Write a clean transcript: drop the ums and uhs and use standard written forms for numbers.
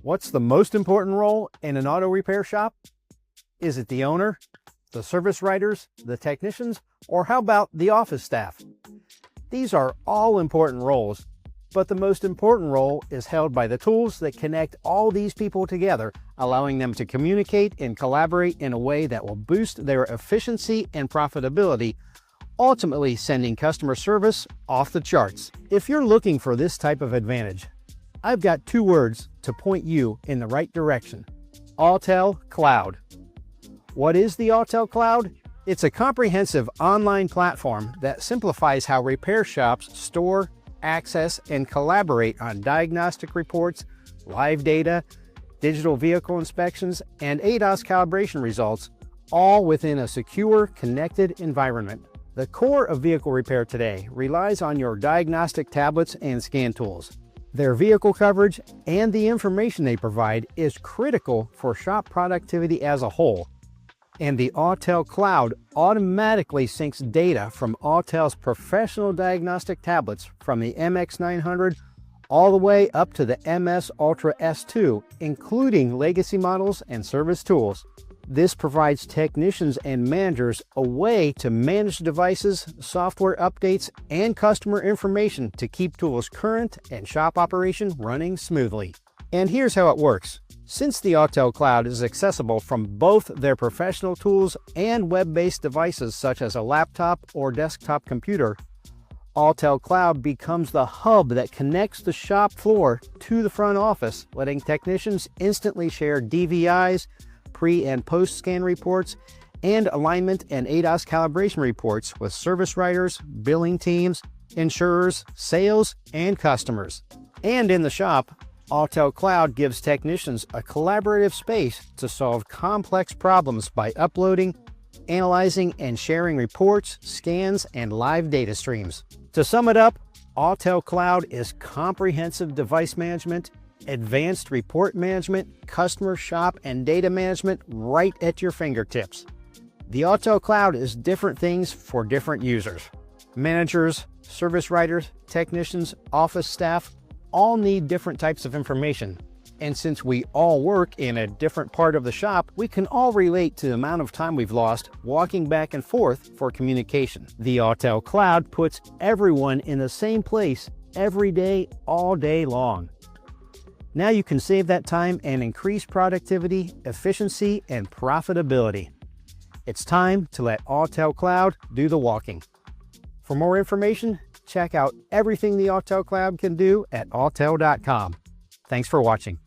What's the most important role in an auto repair shop? Is it the owner, the service writers, the technicians, or how about the office staff? These are all important roles, but the most important role is held by the tools that connect all these people together, allowing them to communicate and collaborate in a way that will boost their efficiency and profitability, ultimately sending customer service off the charts. If you're looking for this type of advantage, I've got 2 words to point you in the right direction: Autel Cloud. What is the Autel Cloud? It's a comprehensive online platform that simplifies how repair shops store, access, and collaborate on diagnostic reports, live data, digital vehicle inspections, and ADAS calibration results, all within a secure, connected environment. The core of vehicle repair today relies on your diagnostic tablets and scan tools. Their vehicle coverage and the information they provide is critical for shop productivity as a whole. And the Autel Cloud automatically syncs data from Autel's professional diagnostic tablets from the MX900 all the way up to the MS Ultra S2, including legacy models and service tools. This provides technicians and managers a way to manage devices, software updates, and customer information to keep tools current and shop operation running smoothly. And here's how it works. Since the Autel Cloud is accessible from both their professional tools and web-based devices such as a laptop or desktop computer, Autel Cloud becomes the hub that connects the shop floor to the front office, letting technicians instantly share DVIs, pre- and post-scan reports, and alignment and ADAS calibration reports with service writers, billing teams, insurers, sales, and customers. And in the shop, Autel Cloud gives technicians a collaborative space to solve complex problems by uploading, analyzing, and sharing reports, scans, and live data streams. To sum it up, Autel Cloud is comprehensive device management, advanced report management, customer shop, and data management right at your fingertips. The Autel Cloud is different things for different users. Managers, service writers, technicians, office staff all need different types of information. And since we all work in a different part of the shop, we can all relate to the amount of time we've lost walking back and forth for communication. The Autel Cloud puts everyone in the same place every day, all day long. Now you can save that time and increase productivity, efficiency, and profitability. It's time to let Autel Cloud do the walking. For more information, check out everything the Autel Cloud can do at autel.com. Thanks for watching.